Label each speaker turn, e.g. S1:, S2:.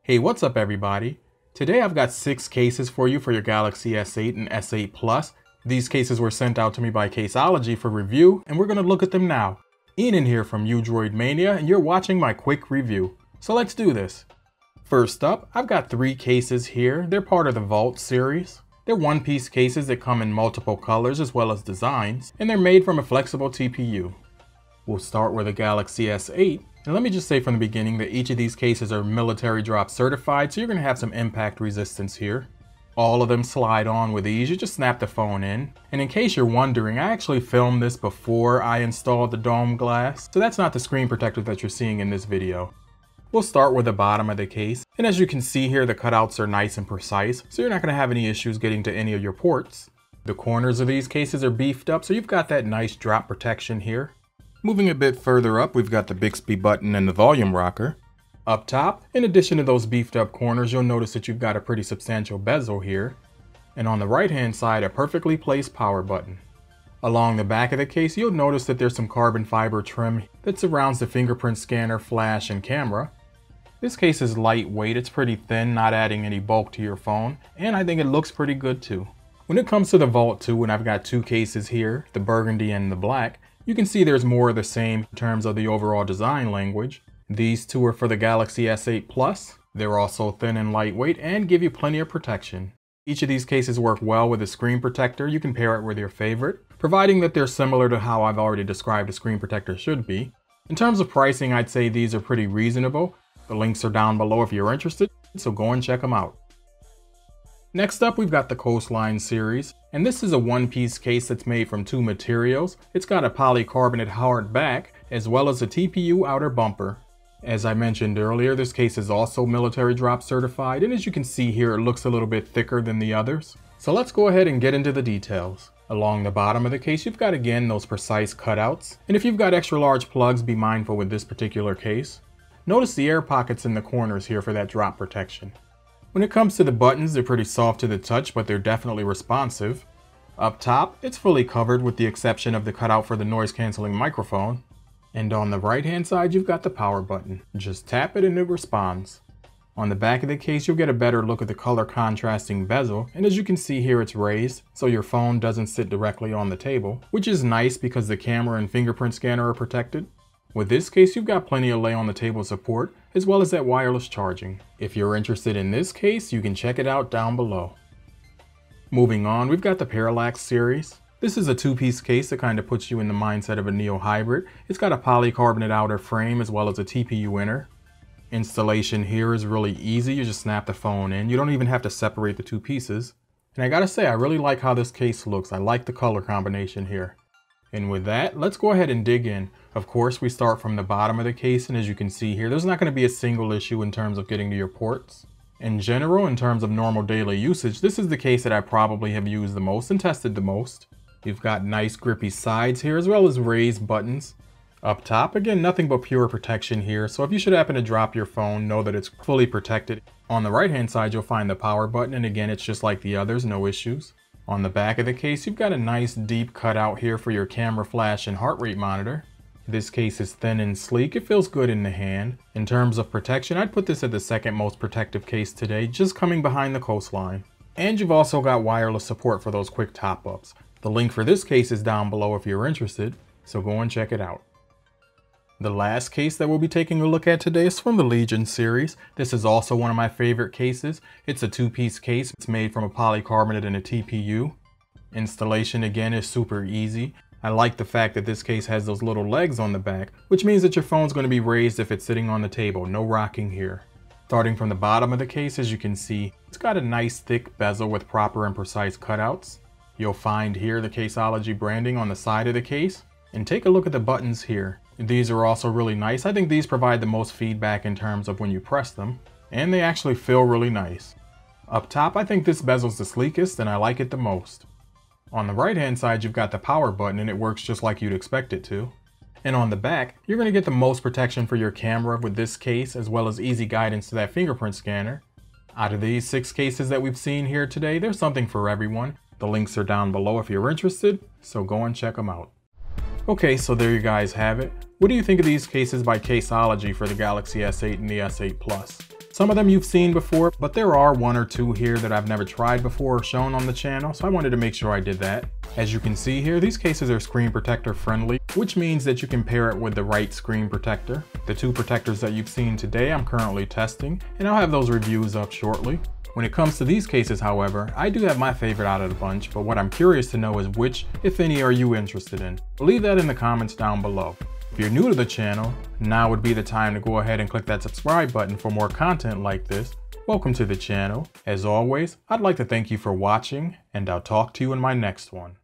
S1: Hey, what's up everybody? Today I've got 6 cases for you for your Galaxy S8 and S8 Plus. These cases were sent out to me by Caseology for review, and we're going to look at them now. Ian here from Udroid Mania, and you're watching my quick review. So let's do this. First up, I've got 3 cases here. They're part of the Vault series. They're one-piece cases that come in multiple colors as well as designs, and they're made from a flexible TPU. We'll start with the Galaxy S8. And let me just say from the beginning that each of these cases are military drop certified, so you're going to have some impact resistance here. All of them slide on with ease. You just snap the phone in. And in case you're wondering, I actually filmed this before I installed the dome glass, so that's not the screen protector that you're seeing in this video. We'll start with the bottom of the case, and as you can see here, the cutouts are nice and precise, so you're not going to have any issues getting to any of your ports. The corners of these cases are beefed up, so you've got that nice drop protection here. Moving a bit further up, we've got the Bixby button and the volume rocker. Up top, in addition to those beefed up corners, you'll notice that you've got a pretty substantial bezel here. And on the right hand side, a perfectly placed power button. Along the back of the case, you'll notice that there's some carbon fiber trim that surrounds the fingerprint scanner, flash, and camera. This case is lightweight, it's pretty thin, not adding any bulk to your phone, and I think it looks pretty good too. When it comes to the Vault 2, and I've got 2 cases here, the burgundy and the black, you can see there's more of the same in terms of the overall design language. These 2 are for the Galaxy S8 Plus. They're also thin and lightweight and give you plenty of protection. Each of these cases work well with a screen protector. You can pair it with your favorite, providing that they're similar to how I've already described a screen protector should be. In terms of pricing, I'd say these are pretty reasonable. The links are down below if you're interested, so go and check them out. Next up, we've got the Coastline series, and this is a one-piece case that's made from 2 materials. It's got a polycarbonate hard back, as well as a TPU outer bumper. As I mentioned earlier, this case is also military drop certified, and as you can see here, it looks a little bit thicker than the others. So let's go ahead and get into the details. Along the bottom of the case, you've got again those precise cutouts, and if you've got extra large plugs, be mindful with this particular case. Notice the air pockets in the corners here for that drop protection. When it comes to the buttons, they're pretty soft to the touch, but they're definitely responsive. Up top, it's fully covered with the exception of the cutout for the noise cancelling microphone. And on the right hand side, you've got the power button. Just tap it and it responds. On the back of the case, you'll get a better look at the color contrasting bezel, and as you can see here, it's raised, so your phone doesn't sit directly on the table, which is nice because the camera and fingerprint scanner are protected. With this case, you've got plenty of lay on the table support, as well as that wireless charging. If you're interested in this case, you can check it out down below. Moving on, we've got the Parallax series. This is a 2-piece case that kind of puts you in the mindset of a Neo hybrid. It's got a polycarbonate outer frame as well as a TPU inner. Installation here is really easy. You just snap the phone in. You don't even have to separate the 2 pieces. And I gotta say, I really like how this case looks. I like the color combination here. And with that, let's go ahead and dig in. Of course, we start from the bottom of the case, and as you can see here, there's not going to be a single issue in terms of getting to your ports. In general, in terms of normal daily usage, this is the case that I probably have used the most and tested the most. You've got nice grippy sides here, as well as raised buttons. Up top, again, nothing but pure protection here, so if you should happen to drop your phone, know that it's fully protected. On the right-hand side, you'll find the power button, and again, it's just like the others, no issues. On the back of the case, you've got a nice deep cutout here for your camera, flash, and heart rate monitor. This case is thin and sleek. It feels good in the hand. In terms of protection, I'd put this at the second most protective case today, just coming behind the Coastline. And you've also got wireless support for those quick top-ups. The link for this case is down below if you're interested, so go and check it out. The last case that we'll be taking a look at today is from the Legion series. This is also one of my favorite cases. It's a 2-piece case. It's made from a polycarbonate and a TPU. Installation again is super easy. I like the fact that this case has those little legs on the back, which means that your phone's going to be raised if it's sitting on the table. No rocking here. Starting from the bottom of the case, as you can see, it's got a nice thick bezel with proper and precise cutouts. You'll find here the Caseology branding on the side of the case. And take a look at the buttons here. These are also really nice. I think these provide the most feedback in terms of when you press them, and they actually feel really nice. Up top, I think this bezel's the sleekest and I like it the most. On the right hand side, you've got the power button and it works just like you'd expect it to. And on the back, you're going to get the most protection for your camera with this case, as well as easy guidance to that fingerprint scanner. Out of these 6 cases that we've seen here today, there's something for everyone. The links are down below if you're interested, so go and check them out. Okay, so there you guys have it. What do you think of these cases by Caseology for the Galaxy S8 and the S8 Plus? Some of them you've seen before, but there are one or two here that I've never tried before or shown on the channel, so I wanted to make sure I did that. As you can see here, these cases are screen protector friendly, which means that you can pair it with the right screen protector. The two protectors that you've seen today, I'm currently testing, and I'll have those reviews up shortly. When it comes to these cases, however, I do have my favorite out of the bunch, but what I'm curious to know is which, if any, are you interested in? Leave that in the comments down below. If you're new to the channel, now would be the time to go ahead and click that subscribe button for more content like this. Welcome to the channel. As always, I'd like to thank you for watching, and I'll talk to you in my next one.